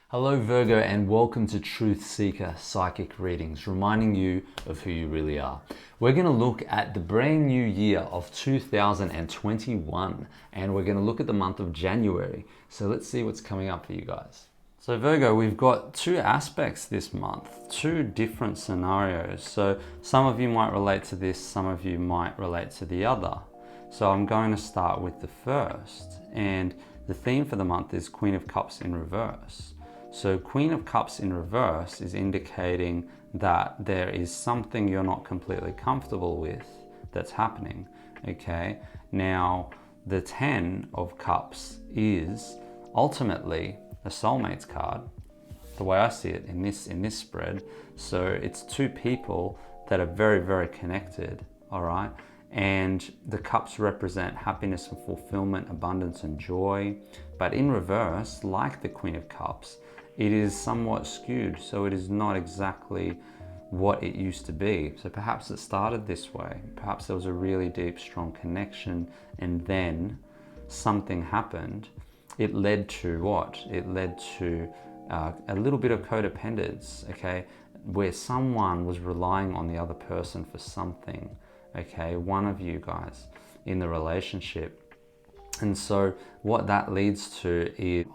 Hello Virgo, and welcome to Truth Seeker Psychic Readings, reminding you of who you really are. We're going to look at the brand new year of 2021, and we're going to look at the month of January. So let's see what's coming up for you guys. So Virgo, we've got two aspects this month, two different scenarios. So some of you might relate to this, some of you might relate to the other. So I'm going to start with the first, and the theme for the month is Queen of Cups in reverse. So Queen of Cups in reverse is indicating that there is something you're not completely comfortable with that's happening, okay? Now, the 10 of Cups is ultimately a soulmates card, the way I see it in this spread. So it's two people that are very, very connected, all right? And the cups represent happiness and fulfillment, abundance and joy. But in reverse, like the Queen of Cups, it is somewhat skewed. So it is not exactly what it used to be. So perhaps it started this way. Perhaps there was a really deep, strong connection, and then something happened. It led to what? It led to a little bit of codependence, okay? Where someone was relying on the other person for something. Okay, one of you guys in the relationship. And so what that leads to is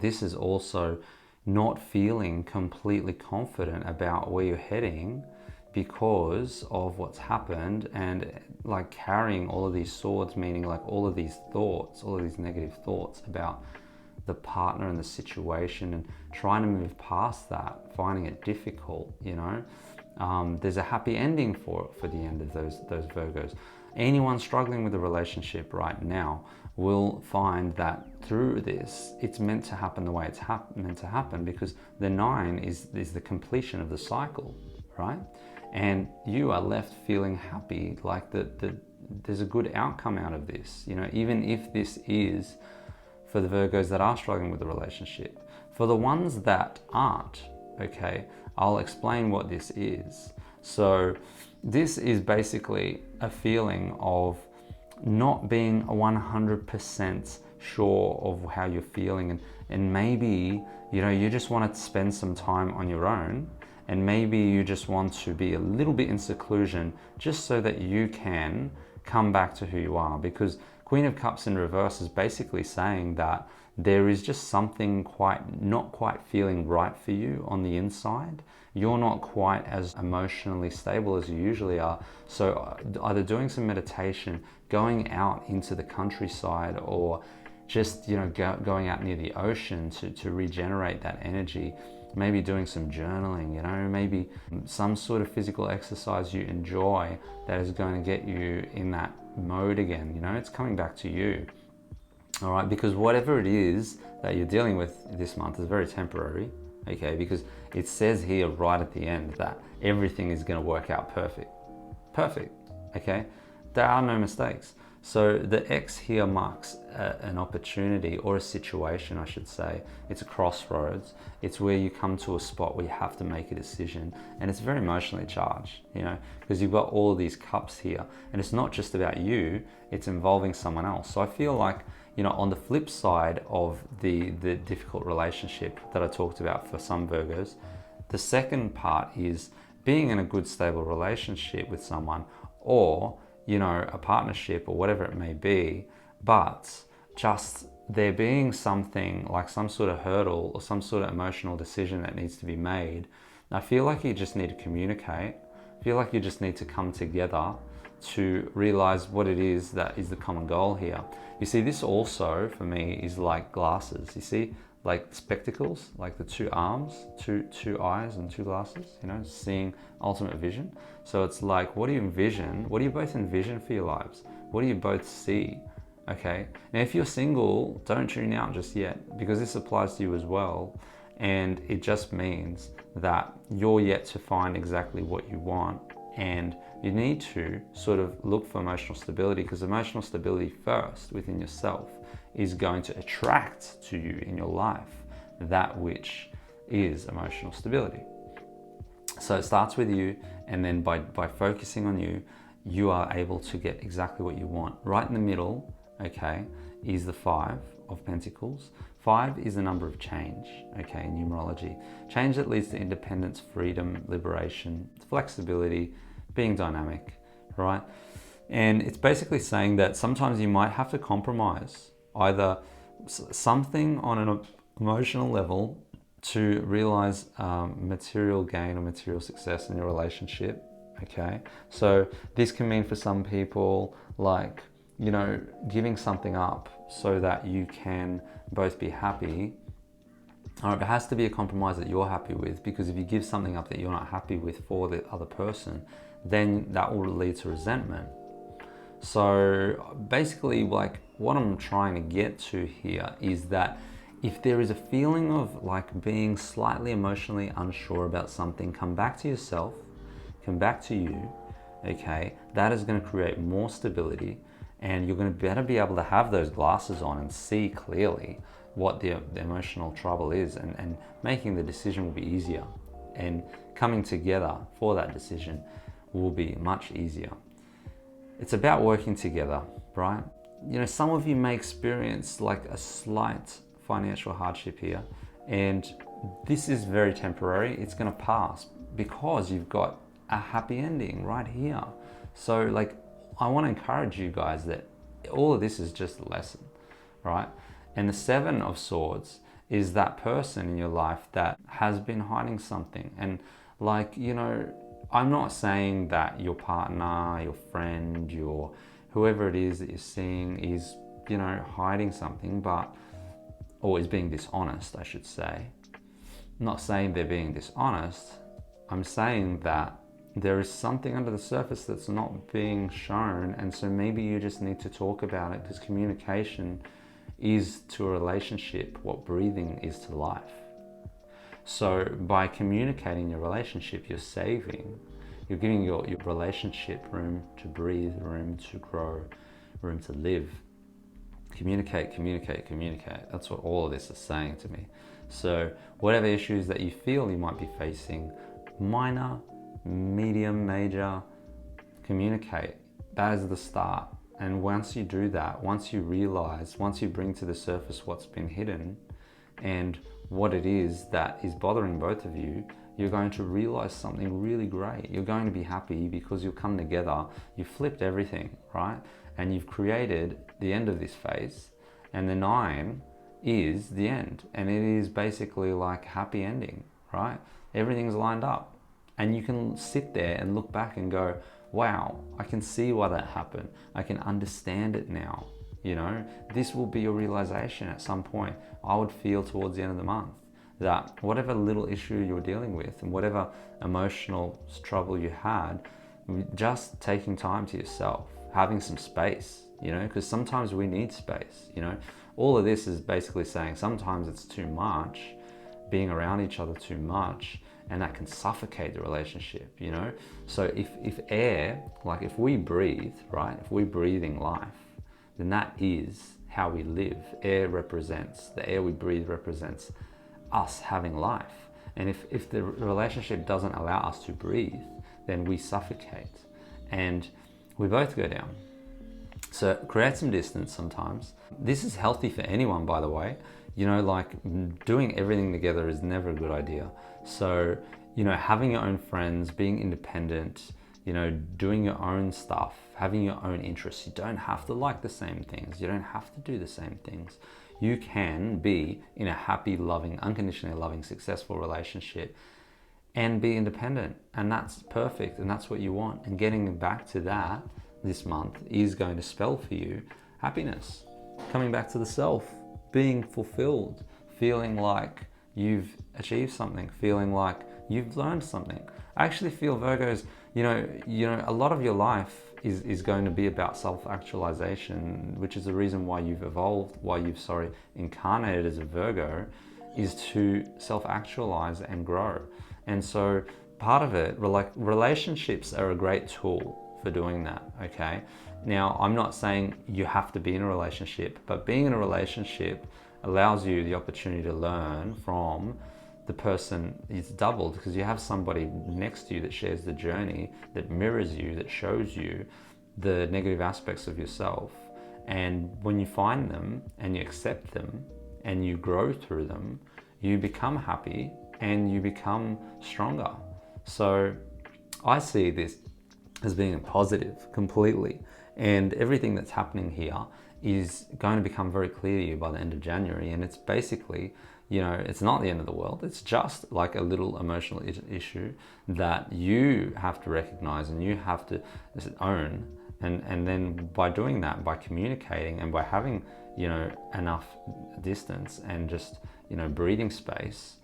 this is also not feeling completely confident about where you're heading because of what's happened, and like carrying all of these swords, meaning like all of these thoughts, all of these negative thoughts about the partner and the situation, and trying to move past that, finding it difficult, you know. There's a happy ending for the end of those Virgos. Anyone struggling with a relationship right now will find that through this, it's meant to happen the way it's meant to happen, because the 9 is the completion of the cycle, right? And you are left feeling happy, like there's a good outcome out of this, you know, even if this is for the Virgos that are struggling with the relationship. For the ones that aren't, okay, I'll explain what this is. So this is basically a feeling of not being 100% sure of how you're feeling, and maybe, you know, you just want to spend some time on your own, and maybe you just want to be a little bit in seclusion just so that you can come back to who you are. Because Queen of Cups in reverse is basically saying that there is just something not quite feeling right for you on the inside. You're not quite as emotionally stable as you usually are. So either doing some meditation, going out into the countryside, or just, you know, going out near the ocean to regenerate that energy. Maybe doing some journaling, you know, maybe some sort of physical exercise you enjoy that is going to get you in that mode again. You know, it's coming back to you. All right, because whatever it is that you're dealing with this month is very temporary, okay? Because it says here right at the end that everything is going to work out perfect, okay? There are no mistakes. So the X here marks an opportunity, or a situation, I should say. It's a crossroads. It's where you come to a spot where you have to make a decision, and it's very emotionally charged, you know, because you've got all of these cups here, and it's not just about you, it's involving someone else. So I feel like, you know, on the flip side of the difficult relationship that I talked about for some Virgos, the second part is being in a good, stable relationship with someone, or, you know, a partnership or whatever it may be, but just there being something like some sort of hurdle or some sort of emotional decision that needs to be made. I feel like you just need to communicate. I feel like you just need to come together to realize what it is that is the common goal here. You see, this also for me is like glasses. You see, like spectacles, like the two arms, two eyes and two glasses, you know, seeing ultimate vision. So it's like, what do you envision? What do you both envision for your lives? What do you both see? Okay. Now, if you're single, don't tune out just yet, because this applies to you as well. And it just means that you're yet to find exactly what you want. And you need to sort of look for emotional stability, because emotional stability first within yourself is going to attract to you in your life that which is emotional stability. So it starts with you, and then by focusing on you, you are able to get exactly what you want. Right in the middle, okay, is the Five of Pentacles. 5 is the number of change, okay, in numerology. Change that leads to independence, freedom, liberation, flexibility, being dynamic, right? And it's basically saying that sometimes you might have to compromise either something on an emotional level to realize material gain or material success in your relationship, okay? So this can mean for some people like, you know, giving something up so that you can both be happy. All right, it has to be a compromise that you're happy with, because if you give something up that you're not happy with for the other person, then that will lead to resentment. So basically, like, what I'm trying to get to here is that if there is a feeling of like being slightly emotionally unsure about something, come back to yourself, come back to you, okay? That is going to create more stability, and you're going to better be able to have those glasses on and see clearly what the emotional trouble is, and making the decision will be easier, and coming together for that decision will be much easier. It's about working together, right? You know, some of you may experience like a slight financial hardship here, and this is very temporary. It's going to pass because you've got a happy ending right here. So like, I want to encourage you guys that all of this is just a lesson, right? And the Seven of Swords is that person in your life that has been hiding something. And like, you know, I'm not saying that your partner, your friend, your whoever it is that you're seeing is, you know, hiding something, but, or is being dishonest, I should say. I'm not saying they're being dishonest. I'm saying that there is something under the surface that's not being shown, and so maybe you just need to talk about it, because communication is to a relationship what breathing is to life. So by communicating your relationship, you're saving, you're giving your relationship room to breathe, room to grow, room to live. Communicate, communicate, communicate. That's what all of this is saying to me. So whatever issues that you feel you might be facing, minor, medium, major, communicate. That is the start. And once you do that, once you realize, once you bring to the surface what's been hidden and what it is that is bothering both of you, you're going to realize something really great. You're going to be happy because you'll come together, you've flipped everything, right? And you've created the end of this phase, and the 9 is the end. And it is basically like happy ending, right? Everything's lined up. And you can sit there and look back and go, wow, I can see why that happened. I can understand it now. You know, this will be your realization at some point. I would feel towards the end of the month that whatever little issue you're dealing with and whatever emotional trouble you had, just taking time to yourself, having some space, you know, because sometimes we need space, you know. All of this is basically saying sometimes it's too much, being around each other too much, and that can suffocate the relationship, you know. So if air, like if we breathe, right, if we're breathing life, then that is how we live. Air represents, the air we breathe represents us having life. And if the relationship doesn't allow us to breathe, then we suffocate and we both go down. So create some distance sometimes. This is healthy for anyone, by the way. You know, like doing everything together is never a good idea. So, you know, having your own friends, being independent, you know, doing your own stuff, having your own interests. You don't have to like the same things. You don't have to do the same things. You can be in a happy, loving, unconditionally loving, successful relationship and be independent. And that's perfect. And that's what you want. And getting back to that this month is going to spell for you happiness, coming back to the self, being fulfilled, feeling like you've achieved something, feeling like you've learned something. I actually feel, Virgos, you know, a lot of your life is going to be about self-actualization, which is the reason why you've evolved, why you've, incarnated as a Virgo, is to self-actualize and grow. And so part of it, like relationships are a great tool for doing that, okay? Now, I'm not saying you have to be in a relationship, but being in a relationship allows you the opportunity to learn from the person. It's doubled because you have somebody next to you that shares the journey, that mirrors you, that shows you the negative aspects of yourself, And when you find them and you accept them and you grow through them, you become happy and you become stronger. So I see this as being a positive completely. And everything that's happening here is going to become very clear to you by the end of January. And it's basically, you know, it's not the end of the world. It's just like a little emotional issue that you have to recognize and you have to own. And then by doing that, by communicating and by having, you know, enough distance and just, you know, breathing space,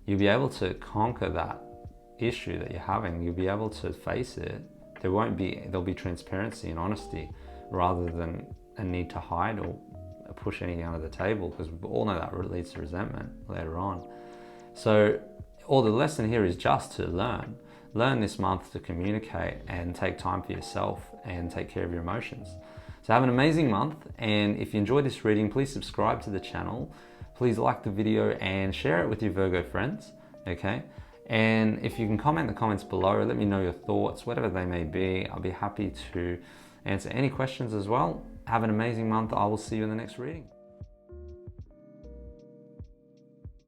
you'll be able to conquer that issue that you're having. You'll be able to face it. There'll be transparency and honesty rather than a need to hide or push anything under the table, because we all know that leads to resentment later on. So all the lesson here is just to learn this month to communicate and take time for yourself and take care of your emotions. So have an amazing month, and if you enjoyed this reading, please subscribe to the channel, please like the video and share it with your Virgo friends, okay? And if you can comment in the comments below, let me know your thoughts, whatever they may be. I'll be happy to answer any questions as well. Have an amazing month. I will see you in the next reading.